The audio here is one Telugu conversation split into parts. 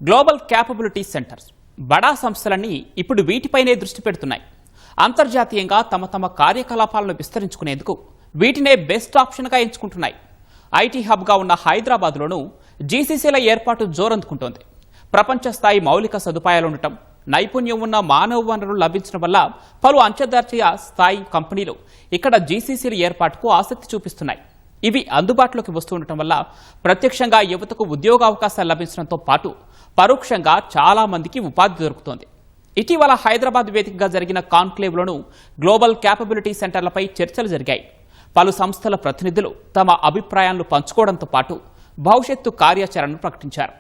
గ్లోబల్ క్యాపబిలిటీ సెంటర్స్ బడా సంస్థలన్నీ ఇప్పుడు వీటిపైనే దృష్టి పెడుతున్నాయి. అంతర్జాతీయంగా తమ కార్యకలాపాలను విస్తరించుకునేందుకు వీటినే బెస్ట్ ఆప్షన్గా ఎంచుకుంటున్నాయి. ఐటీ హబ్గా ఉన్న హైదరాబాద్లోనూ జీసీసీల ఏర్పాటు జోరందుకుంటోంది. ప్రపంచ స్థాయి మౌలిక సదుపాయాలుండటం, నైపుణ్యం ఉన్న మానవ వనరులు లభించడం వల్ల పలు అంతర్జాతీయ స్థాయి కంపెనీలు ఇక్కడ జీసీసీల ఏర్పాటుకు ఆసక్తి చూపిస్తున్నాయి. ఇవి అందుబాటులోకి వస్తుండటం వల్ల ప్రత్యక్షంగా యువతకు ఉద్యోగావకాశాలు లభించడంతో పాటు పరోక్షంగా చాలా మందికి ఉపాధి దొరుకుతోంది. ఇటీవల హైదరాబాద్ వేదికగా జరిగిన కాన్క్లేవ్లోనూ గ్లోబల్ క్యాపబిలిటీ సెంటర్లపై చర్చలు జరిగాయి. పలు సంస్థల ప్రతినిధులు తమ అభిప్రాయాలను పంచుకోవడంతో పాటు భవిష్యత్తు కార్యాచరణను ప్రకటించారు.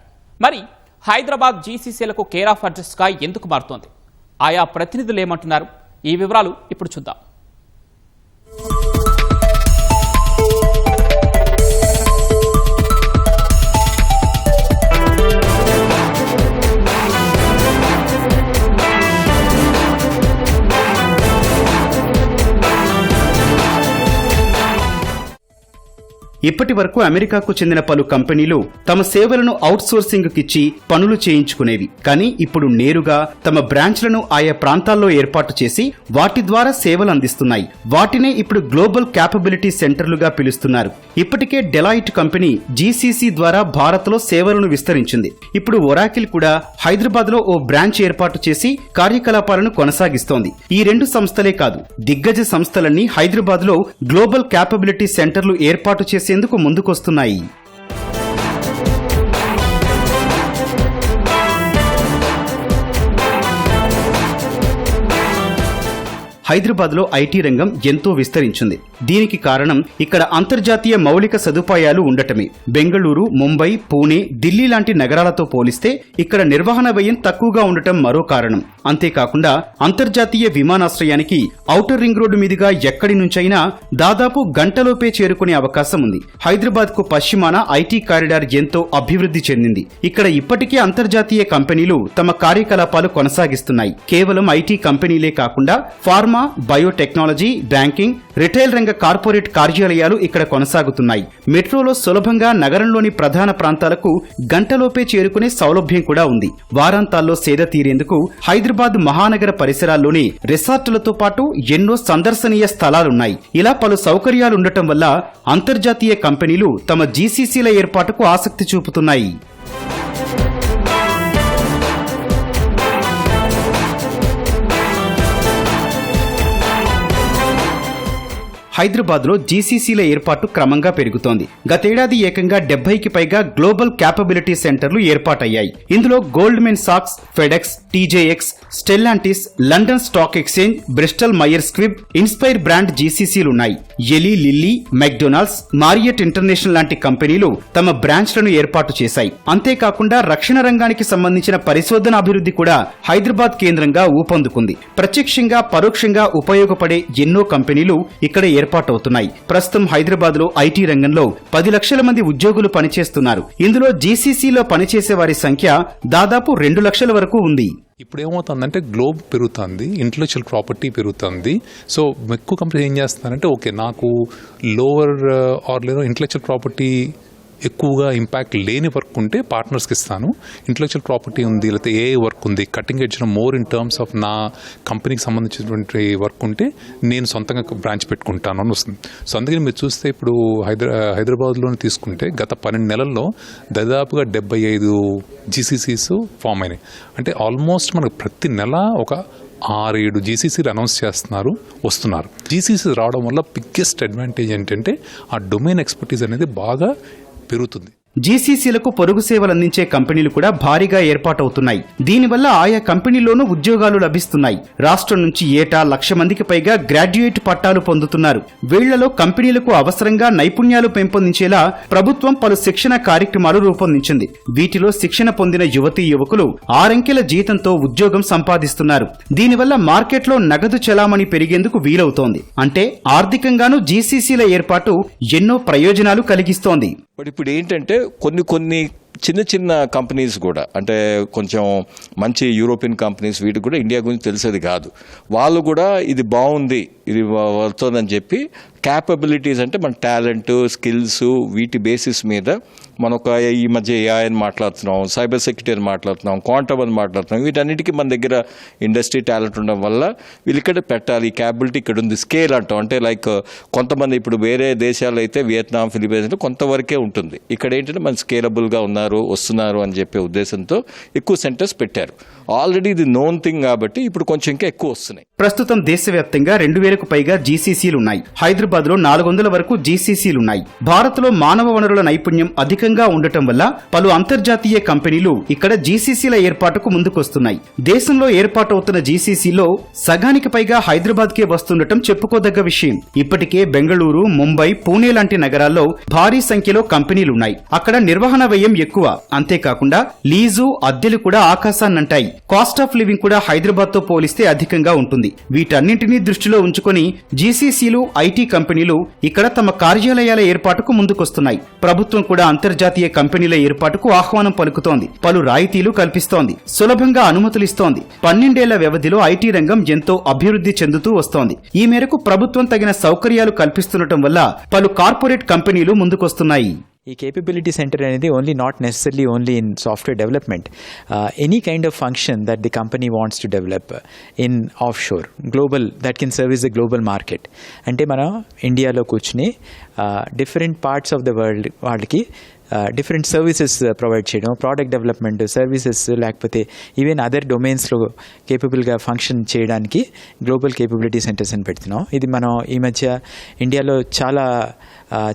మరి హైదరాబాద్ జీసీసీలకు కేర్ ఆఫ్ అడ్రస్గా ఎందుకు మారుతోంది? ఆయా ప్రతినిధులు ఏమంటున్నారు? ఈ వివరాలు ఇప్పుడు చూద్దాం. ఇప్పటి వరకు అమెరికాకు చెందిన పలు కంపెనీలు తమ సేవలను అవుట్సోర్సింగ్కిచ్చి పనులు చేయించుకునేవి. కానీ ఇప్పుడు నేరుగా తమ బ్రాంచ్లను ఆయా ప్రాంతాల్లో ఏర్పాటు చేసి వాటి ద్వారా సేవలు అందిస్తున్నాయి. వాటినే ఇప్పుడు గ్లోబల్ క్యాపబిలిటీ సెంటర్లుగా పిలుస్తున్నారు. ఇప్పటికే డెలాయిట్ కంపెనీ జీసీసీ ద్వారా భారత్లో సేవలను విస్తరించింది. ఇప్పుడు ఒరాకిల్ కూడా హైదరాబాద్లో ఓ బ్రాంచ్ ఏర్పాటు చేసి కార్యకలాపాలను కొనసాగిస్తోంది. ఈ రెండు సంస్థలే కాదు, దిగ్గజ సంస్థలన్నీ హైదరాబాద్లో గ్లోబల్ క్యాపబిలిటీ సెంటర్లు ఏర్పాటు చేసి ఎందుకు ముందుకొస్తున్నాయి? హైదరాబాద్లో ఐటీ రంగం ఎంతో విస్తరించింది. దీనికి కారణం ఇక్కడ అంతర్జాతీయ మౌలిక సదుపాయాలు ఉండటమే. బెంగళూరు, ముంబై, పూణే, ఢిల్లీ లాంటి నగరాలతో పోలిస్తే ఇక్కడ నిర్వహణ వ్యయం తక్కువగా ఉండటం మరో కారణం. అంతేకాకుండా అంతర్జాతీయ విమానాశ్రయానికి ఔటర్ రింగ్ రోడ్డు మీదుగా ఎక్కడి నుంచైనా దాదాపు గంటలోపే చేరుకునే అవకాశం ఉంది. హైదరాబాద్ కు పశ్చిమాన ఐటీ కారిడార్ ఎంతో అభివృద్ధి చెందింది. ఇక్కడ ఇప్పటికే అంతర్జాతీయ కంపెనీలు తమ కార్యకలాపాలు కొనసాగిస్తున్నాయి. కేవలం ఐటీ కంపెనీలే కాకుండా ఫార్మా, బయోటెక్నాలజీ, బ్యాంకింగ్, రిటైల్ రంగ కార్పొరేట్ కార్యాలయాలు ఇక్కడ కొనసాగుతున్నాయి. మెట్రోలో సులభంగా నగరంలోని ప్రధాన ప్రాంతాలకు గంటలోపే చేరుకునే సౌలభ్యం కూడా ఉంది. వారాంతాల్లో సేద తీరేందుకు హైదరాబాద్ మహానగర పరిసరాల్లోని రిసార్టులతో పాటు ఎన్నో సందర్శనీయ స్థలాలున్నాయి. ఇలా పలు సౌకర్యాలుండటం వల్ల అంతర్జాతీయ కంపెనీలు తమ జీసీసీల ఏర్పాటుకు ఆసక్తి చూపుతున్నాయి. హైదరాబాద్లో జీసీసీల ఏర్పాటు క్రమంగా పెరుగుతోంది. గతేడాది ఏకంగా 70కి పైగా గ్లోబల్ క్యాపబిలిటీ సెంటర్లు ఏర్పాటయ్యాయి. ఇందులో గోల్డ్మెన్ సాక్స్, FedEx, TJX, Stellantis, London Stock Exchange, Bristol Myers Squibb, Inspire Brand జీసీసీలున్నాయి. Eli Lilly, McDonald's, Marriott International లాంటి కంపెనీలు తమ బ్రాంచ్లను ఏర్పాటు చేశాయి. అంతేకాకుండా రక్షణ రంగానికి సంబంధించిన పరిశోధన అభివృద్ధి కూడా హైదరాబాద్ కేంద్రంగా ఊపందుకుంది. ప్రత్యక్షంగా పరోక్షంగా ఉపయోగపడే ఎన్నో కంపెనీలు ఇక్కడ ఏర్పాటవుతున్నాయి. ప్రస్తుతం హైదరాబాద్ లో ఐటీ రంగంలో 10 లక్షల మంది ఉద్యోగులు పనిచేస్తున్నారు. ఇందులో జీసీసీలో పనిచేసే వారి సంఖ్య దాదాపు 2 లక్షల వరకు ఉంది. ఇప్పుడు ఏమవుతుందంటే గ్లోబ్ పెరుగుతుంది, ఇంటలెక్చువల్ ప్రాపర్టీ పెరుగుతుంది. సో ఎక్కువ కంపెనీ ఏం చేస్తున్నారంటే ఓకే నాకు లోవర్ ఆర్ లేదా ఇంటలెక్చువల్ ప్రాపర్టీ ఎక్కువగా ఇంపాక్ట్ లేని వర్క్ ఉంటే పార్ట్నర్స్కి ఇస్తాను. ఇంటలెక్చువల్ ప్రాపర్టీ ఉంది, లేకపోతే ఏ వర్క్ ఉంది, cutting edge more in terms of నా కంపెనీకి సంబంధించినటువంటి వర్క్ ఉంటే నేను సొంతంగా బ్రాంచ్ పెట్టుకుంటాను అని వస్తుంది. సో అందుకని మీరు చూస్తే ఇప్పుడు హైదరాబాద్లోనే తీసుకుంటే గత 12 నెలల్లో దాదాపుగా 75 జీసీసీస్ ఫామ్ అయినాయి. అంటే ఆల్మోస్ట్ మనకు ప్రతి నెల ఒక 6-7 జీసీసీలు అనౌన్స్ వస్తున్నారు. జీసీసీ రావడం వల్ల బిగ్గెస్ట్ అడ్వాంటేజ్ ఏంటంటే ఆ డొమైన్ ఎక్స్పర్టీస్ అనేది బాగా పెరుగుతుంది. జీసీసీలకు పొరుగు సేవలు అందించే కంపెనీలు కూడా భారీగా ఏర్పాటవుతున్నాయి. దీనివల్ల ఆయా కంపెనీల్లోనూ ఉద్యోగాలు లభిస్తున్నాయి. రాష్ట్రం నుంచి ఏటా 1,00,000 మందికి పైగా గ్రాడ్యుయేట్ పట్టాలు పొందుతున్నారు. వీళ్లలో కంపెనీలకు అవసరంగా నైపుణ్యాలు పెంపొందించేలా ప్రభుత్వం పలు శిక్షణ కార్యక్రమాలు రూపొందించింది. వీటిలో శిక్షణ పొందిన యువతీ యువకులు 6 అంకెల జీతంతో ఉద్యోగం సంపాదిస్తున్నారు. దీనివల్ల మార్కెట్లో నగదు చలామణి పెరిగేందుకు వీలవుతోంది. అంటే ఆర్థికంగానూ జీసీసీల ఏర్పాటు ఎన్నో ప్రయోజనాలు కలిగిస్తోంది. బట్ ఇప్పుడు ఏంటంటే కొన్ని చిన్న చిన్న కంపెనీస్ కూడా, అంటే కొంచెం మంచి యూరోపియన్ కంపెనీస్, వీటికి కూడా ఇండియా గురించి తెలిసేది కాదు. వాళ్ళు కూడా ఇది బాగుంది, ఇది వస్తుందని చెప్పి క్యాపబిలిటీస్ అంటే మన టాలెంట్, స్కిల్స్, వీటి బేసిస్ మీద మనం ఒక ఈ మధ్య ఏఐ అని మాట్లాడుతున్నాం, సైబర్ సెక్యూరిటీ అని మాట్లాడుతున్నాం, క్వాంటమ్ అని మాట్లాడుతున్నాం. వీటన్నిటికీ మన దగ్గర ఇండస్ట్రీ టాలెంట్ ఉండడం వల్ల వీళ్ళు ఇక్కడ పెట్టాలి, ఈ క్యాపబిలిటీ ఇక్కడ ఉంది. స్కేల్ అంటాం, అంటే లైక్ కొంతమంది ఇప్పుడు వేరే దేశాలు అయితే వియత్నాం, ఫిలిపైన్స్ అంటే కొంతవరకే ఉంటుంది. ఇక్కడ ఏంటంటే మన స్కేలబుల్గా వస్తున్నారు అని చెప్పే ఉద్దేశంతో ఎక్కువ సెంటర్స్ పెట్టారు. ఆల్రెడీ ఇది నోన్ థింగ్ కాబట్టి ఇప్పుడు కొంచెం ఇంకా ఎక్కువ వస్తున్నాయి. ప్రస్తుతం దేశవ్యాప్తంగా 2000కు పైగా జీసీసీలు ఉన్నాయి. హైదరాబాద్ లో 400 వరకు జీసీసీలున్నాయి. భారత్ లో మానవ వనరుల నైపుణ్యం అధికంగా ఉండటం వల్ల పలు అంతర్జాతీయ కంపెనీలు ఇక్కడ జీసీసీల ఏర్పాటుకు ముందుకొస్తున్నాయి. దేశంలో ఏర్పాటవుతున్న జీసీసీలో సగానికి పైగా హైదరాబాద్ కే వస్తుండటం చెప్పుకోదగ్గ విషయం. ఇప్పటికే బెంగళూరు, ముంబై, పూణే లాంటి నగరాల్లో భారీ సంఖ్యలో కంపెనీలున్నాయి. అక్కడ నిర్వహణ వ్యయం ఎక్కువ. అంతేకాకుండా లీజు, అద్దెలు కూడా ఆకాశాన్నంటాయి. కాస్ట్ ఆఫ్ లివింగ్ కూడా హైదరాబాద్ తో పోలిస్తే అధికంగా ఉంటుంది. వీటన్నింటినీ దృష్టిలో ఉంచుకొని జీసీసీలు, ఐటీ కంపెనీలు ఇక్కడ తమ కార్యాలయాల ఏర్పాటుకు ముందుకొస్తున్నాయి. ప్రభుత్వం కూడా అంతర్జాతీయ కంపెనీల ఏర్పాటుకు ఆహ్వానం పలుకుతోంది. పలు రాయితీలు కల్పిస్తోంది. సులభంగా అనుమతులిస్తోంది. 12 ఏళ్ల వ్యవధిలో ఐటీ రంగం ఎంతో అభివృద్ధి చెందుతూ వస్తోంది. ఈ మేరకు ప్రభుత్వం తగిన సౌకర్యాలు కల్పిస్తుండటం వల్ల పలు కార్పొరేట్ కంపెనీలు ముందుకొస్తున్నాయి. ఈ కేపబిలిటీ సెంటర్ అనేది only not necessary only in software development, any kind of function that the company wants to develop in of sure global that can service the global market. అంటే మనం ఇండియాలో కూర్చుని different parts of the world వాళ్ళకి డిఫరెంట్ సర్వీసెస్ ప్రొవైడ్ చేయడం, ప్రోడక్ట్ డెవలప్మెంట్ సర్వీసెస్, లేకపోతే ఈవెన్ అదర్ డొమైన్స్లో కేపబుల్గా ఫంక్షన్ చేయడానికి గ్లోబల్ కేపబిలిటీ సెంటర్స్ అని పెడుతున్నాం. ఇది మనం ఈ మధ్య ఇండియాలో చాలా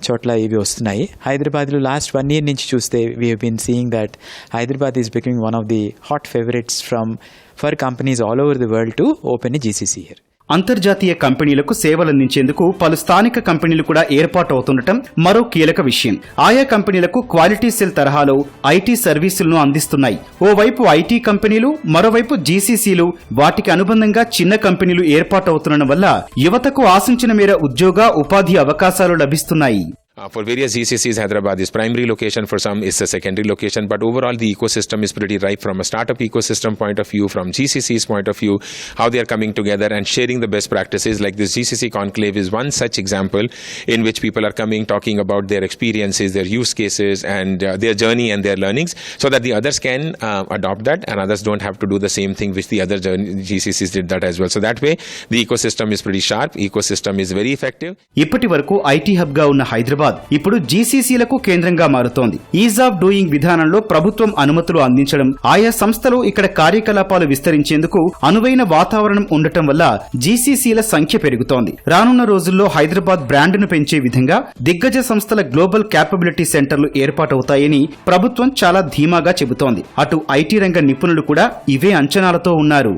చోట్ల ఇవి వస్తున్నాయి. హైదరాబాద్లో లాస్ట్ 1 year నుంచి చూస్తే we have been seeing that Hyderabad is becoming one of the hot favourites for companies all over the world to open a GCC here. అంతర్జాతీయ కంపెనీలకు సేవలందించేందుకు పలు స్థానిక కంపెనీలు కూడా ఏర్పాటు అవుతుండటం మరో కీలక విషయం. ఆయా కంపెనీలకు క్వాలిటీ సెల్ తరహాలో ఐటీ సర్వీసులను అందిస్తున్నాయి. ఓవైపు ఐటీ కంపెనీలు, మరోవైపు జీసీసీలు, వాటికి అనుబంధంగా చిన్న కంపెనీలు ఏర్పాటవుతుండడం వల్ల యువతకు ఆశించిన మేర ఉద్యోగ, ఉపాధి అవకాశాలు లభిస్తున్నాయి. For various GCCs, Hyderabad is primary location, for some is a secondary location, but overall the ecosystem is pretty ripe from a startup ecosystem point of view, from GCC's point of view, how they are coming together and sharing the best practices. Like this GCC Conclave is one such example in which people are coming, talking about their experiences, their use cases and their journey and their learnings, so that the others can adopt that and others don't have to do the same thing which the other GCCs did that as well. So that way the ecosystem is pretty sharp, ecosystem is very effective. ఇప్పటి వరకు ఐటీ హబ్ గా ఉన్న హైదరాబాద్ ఇప్పుడు జీసీసీలకు కేంద్రంగా మారుతోంది. ఈజ్ ఆఫ్ డూయింగ్ విధానంలో ప్రభుత్వం అనుమతులు అందించడం, ఆయా సంస్థలు ఇక్కడ కార్యకలాపాలు విస్తరించేందుకు అనువైన వాతావరణం ఉండటం వల్ల జీసీసీల సంఖ్య పెరుగుతోంది. రానున్న రోజుల్లో హైదరాబాద్ బ్రాండ్ను పెంచే విధంగా దిగ్గజ సంస్థల గ్లోబల్ క్యాపబిలిటీ సెంటర్లు ఏర్పాటవుతాయని ప్రభుత్వం చాలా ధీమాగా చెబుతోంది. అటు ఐటీ రంగ నిపుణులు కూడా ఇవే అంచనాలతో ఉన్నారు.